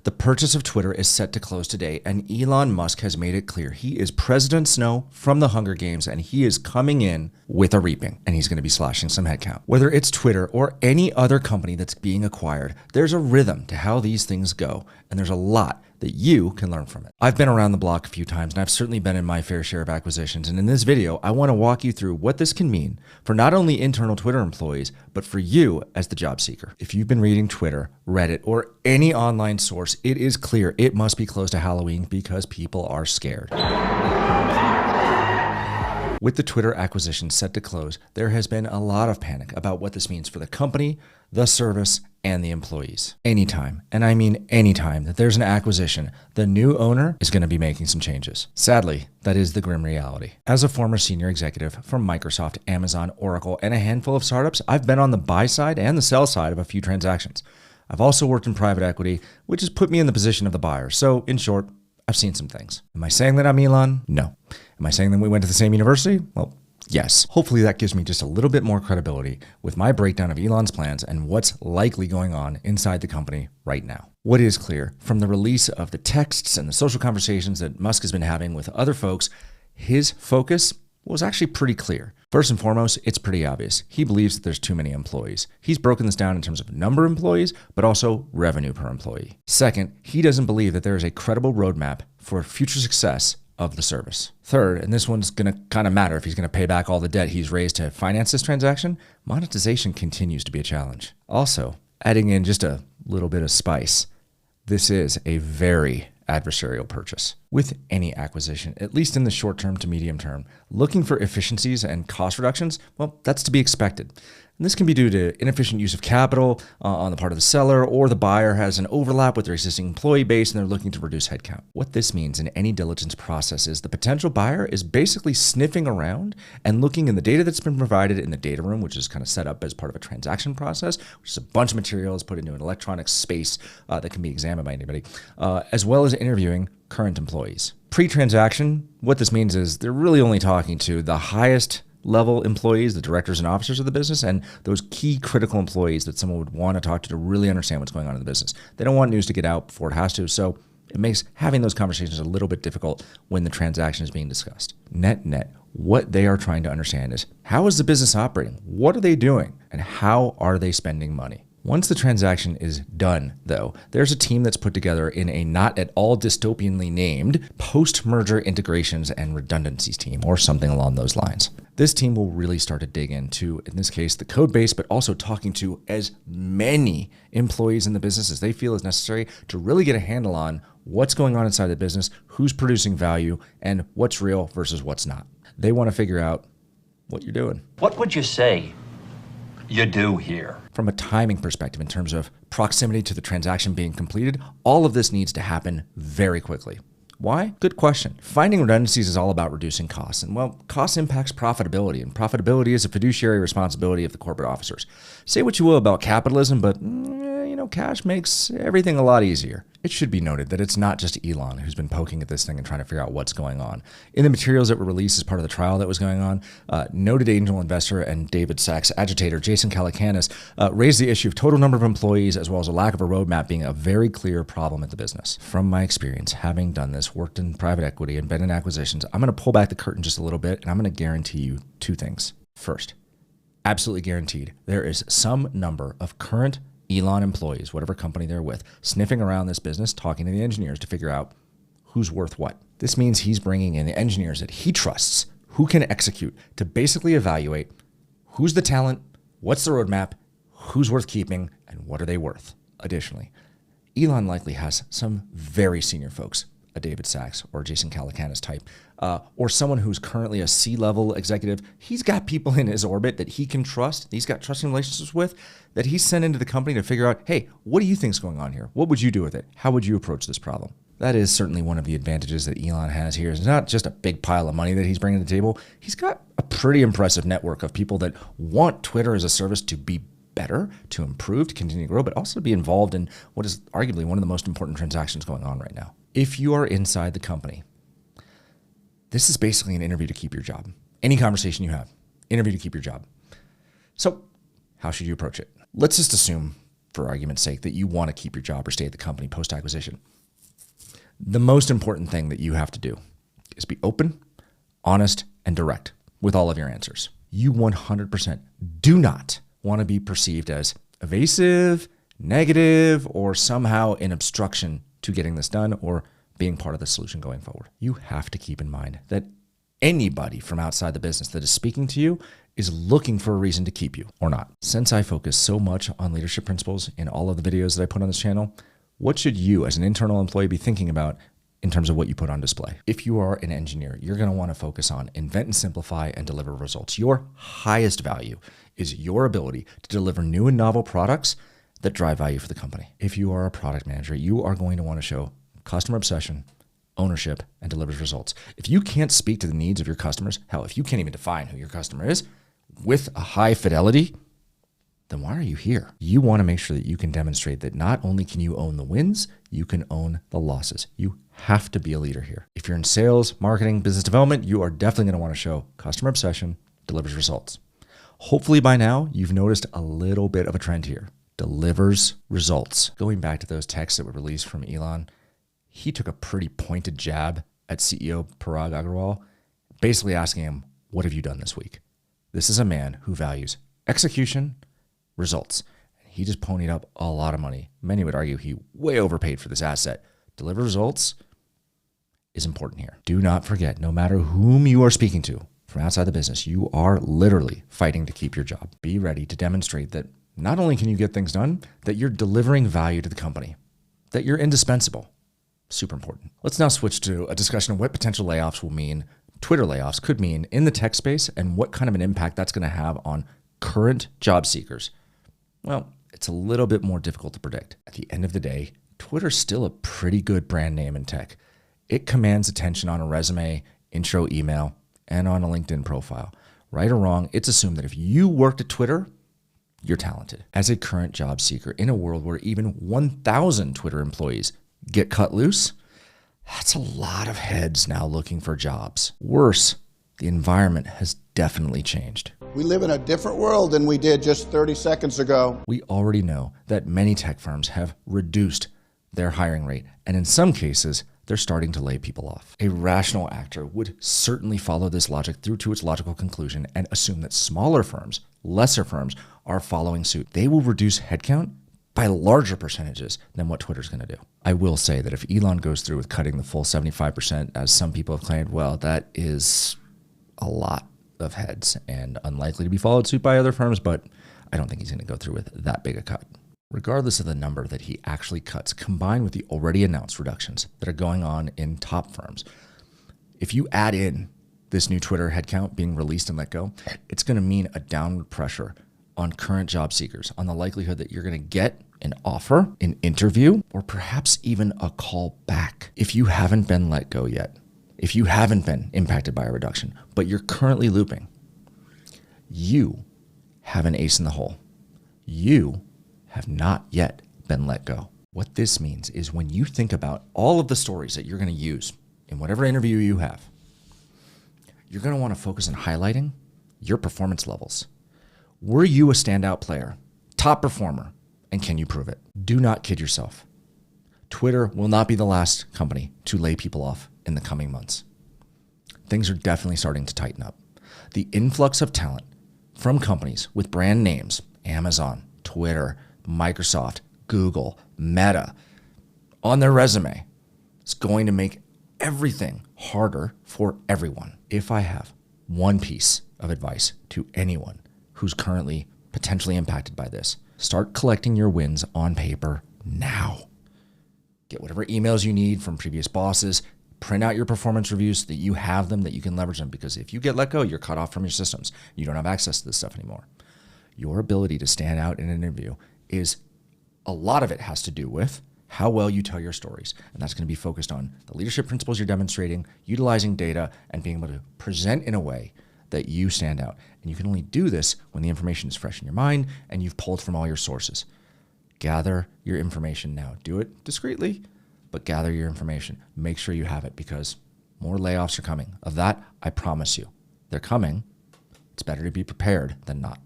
The purchase of Twitter is set to close today, and Elon Musk has made it clear he is President Snow from the Hunger Games, and he is coming in with a reaping, and he's going to be slashing some headcount. Whether it's Twitter or any other company that's being acquired, there's a rhythm to how these things go, and there's a lot that you can learn from it. I've been around the block a few times, and I've certainly been in my fair share of acquisitions, and in this video, I want to walk you through what this can mean for not only internal Twitter employees, but for you as the job seeker. If you've been reading Twitter, Reddit, or any online source, it is clear it must be close to Halloween because people are scared. With the Twitter acquisition set to close, there has been a lot of panic about what this means for the company, the service, and the employees. Anytime, and I mean anytime, that there's an acquisition, the new owner is going to be making some changes. Sadly, that is the grim reality. As a former senior executive from Microsoft, Amazon, Oracle, and a handful of startups, I've been on the buy side and the sell side of a few transactions. I've also worked in private equity, which has put me in the position of the buyer. So in short, I've seen some things. Am I saying that I'm Elon? No. Am I saying that we went to the same university? Well, yes. Hopefully that gives me just a little bit more credibility with my breakdown of Elon's plans and what's likely going on inside the company right now. What is clear from the release of the texts and the social conversations that Musk has been having with other folks, his focus was actually pretty clear. First and foremost, it's pretty obvious. He believes that there's too many employees. He's broken this down in terms of number of employees, but also revenue per employee. Second, he doesn't believe that there is a credible roadmap for future success of the service. Third, and this one's going to kind of matter if he's going to pay back all the debt he's raised to finance this transaction, monetization continues to be a challenge. Also, adding in just a little bit of spice, this is a very adversarial purchase. With any acquisition, at least in the short term to medium term, looking for efficiencies and cost reductions, well, that's to be expected. And this can be due to inefficient use of capital on the part of the seller, or the buyer has an overlap with their existing employee base and they're looking to reduce headcount. What this means in any diligence process is the potential buyer is basically sniffing around and looking in the data that's been provided in the data room, which is kind of set up as part of a transaction process, which is a bunch of materials put into an electronic space that can be examined by anybody, as well as interviewing current employees. Pre-transaction, what this means is they're really only talking to the highest level employees, the directors and officers of the business, and those key critical employees that someone would want to talk to really understand what's going on in the business. They don't want news to get out before it has to, so it makes having those conversations a little bit difficult when the transaction is being discussed. Net, what they are trying to understand is, how is the business operating? What are they doing? And how are they spending money? Once the transaction is done, though, there's a team that's put together in a not at all dystopianly named post-merger integrations and redundancies team, or something along those lines. This team will really start to dig into, in this case, the code base, but also talking to as many employees in the business as they feel is necessary to really get a handle on what's going on inside the business, who's producing value, and what's real versus what's not. They want to figure out what you're doing. What would you say you do here? From a timing perspective, in terms of proximity to the transaction being completed, all of this needs to happen very quickly. Why? Good question. Finding redundancies is all about reducing costs. And well, cost impacts profitability, and profitability is a fiduciary responsibility of the corporate officers. Say what you will about capitalism, but cash makes everything a lot easier. It should be noted that it's not just Elon who's been poking at this thing and trying to figure out what's going on. In the materials that were released as part of the trial that was going on, noted angel investor and David Sachs agitator Jason Calacanis raised the issue of total number of employees, as well as a lack of a roadmap being a very clear problem at the business. From my experience, having done this, worked in private equity and been in acquisitions, I'm going to pull back the curtain just a little bit, and I'm going to guarantee you two things. First, absolutely guaranteed, there is some number of current Elon employees, whatever company they're with, sniffing around this business, talking to the engineers to figure out who's worth what. This means he's bringing in the engineers that he trusts, who can execute, to basically evaluate who's the talent, what's the roadmap, who's worth keeping, and what are they worth. Additionally, Elon likely has some very senior folks, a David Sachs or Jason Calacanis type, or someone who's currently a C-level executive. He's got people in his orbit that he can trust, that he's got trusting relationships with, that he's sent into the company to figure out, hey, what do you think's going on here? What would you do with it? How would you approach this problem? That is certainly one of the advantages that Elon has here. It's not just a big pile of money that he's bringing to the table. He's got a pretty impressive network of people that want Twitter as a service to be better, to improve, to continue to grow, but also to be involved in what is arguably one of the most important transactions going on right now. If you are inside the company, this is basically an interview to keep your job. Any conversation you have, interview to keep your job. So how should you approach it? Let's just assume for argument's sake, that you want to keep your job or stay at the company post-acquisition. The most important thing that you have to do is be open, honest, and direct with all of your answers. You 100% do not want to be perceived as evasive, negative, or somehow an obstruction to getting this done or being part of the solution going forward. You have to keep in mind that anybody from outside the business that is speaking to you is looking for a reason to keep you or not. Since I focus so much on leadership principles in all of the videos that I put on this channel, what should you as an internal employee be thinking about in terms of what you put on display? If you are an engineer, you're going to want to focus on invent and simplify and deliver results. Your highest value is your ability to deliver new and novel products that drive value for the company. If you are a product manager, you are going to want to show customer obsession, ownership, and delivers results. If you can't speak to the needs of your customers, hell, if you can't even define who your customer is with a high fidelity, then why are you here? You want to make sure that you can demonstrate that not only can you own the wins, you can own the losses. You have to be a leader here. If you're in sales, marketing, business development, you are definitely going to want to show customer obsession delivers results. Hopefully by now, you've noticed a little bit of a trend here. Delivers results. Going back to those texts that were released from Elon, he took a pretty pointed jab at CEO Parag Agrawal, basically asking him, what have you done this week? This is a man who values execution, results. He just ponied up a lot of money. Many would argue he way overpaid for this asset. Deliver results is important here. Do not forget, no matter whom you are speaking to from outside the business, you are literally fighting to keep your job. Be ready to demonstrate that not only can you get things done, that you're delivering value to the company, that you're indispensable. Super important. Let's now switch to a discussion of what potential layoffs will mean, Twitter layoffs could mean in the tech space, and what kind of an impact that's going to have on current job seekers. Well, it's a little bit more difficult to predict. At the end of the day, Twitter's still a pretty good brand name in tech. It commands attention on a resume, intro email, and on a LinkedIn profile. Right or wrong, it's assumed that if you worked at Twitter, you're talented. As a current job seeker in a world where even 1,000 Twitter employees get cut loose, that's a lot of heads now looking for jobs. Worse, the environment has definitely changed. We live in a different world than we did just 30 seconds ago. We already know that many tech firms have reduced their hiring rate, and in some cases, they're starting to lay people off. A rational actor would certainly follow this logic through to its logical conclusion and assume that smaller firms, lesser firms, are following suit. They will reduce headcount by larger percentages than what Twitter's going to do. I will say that if Elon goes through with cutting the full 75%, as some people have claimed, well, that is a lot of heads and unlikely to be followed suit by other firms, but I don't think he's going to go through with that big a cut. Regardless of the number that he actually cuts, combined with the already announced reductions that are going on in top firms, if you add in this new Twitter headcount being released and let go, it's going to mean a downward pressure on current job seekers, on the likelihood that you're going to get an offer, an interview, or perhaps even a call back. If you haven't been let go yet, if you haven't been impacted by a reduction, but you're currently looping, you have an ace in the hole. You have not yet been let go. What this means is when you think about all of the stories that you're going to use in whatever interview you have, you're going to want to focus on highlighting your performance levels. Were you a standout player, top performer, and can you prove it? Do not kid yourself. Twitter will not be the last company to lay people off in the coming months. Things are definitely starting to tighten up. The influx of talent from companies with brand names, Amazon, Twitter, Microsoft, Google, Meta, on their resume, is going to make everything harder for everyone. If I have one piece of advice to anyone who's currently potentially impacted by this, start collecting your wins on paper now. Get whatever emails you need from previous bosses, print out your performance reviews so that you have them, that you can leverage them, because if you get let go, you're cut off from your systems. You don't have access to this stuff anymore. Your ability to stand out in an interview is, a lot of it has to do with how well you tell your stories. And that's going to be focused on the leadership principles you're demonstrating, utilizing data, and being able to present in a way that you stand out. And you can only do this when the information is fresh in your mind and you've pulled from all your sources. Gather your information now. Do it discreetly, but gather your information. Make sure you have it, because more layoffs are coming. Of that, I promise you. They're coming. It's better to be prepared than not.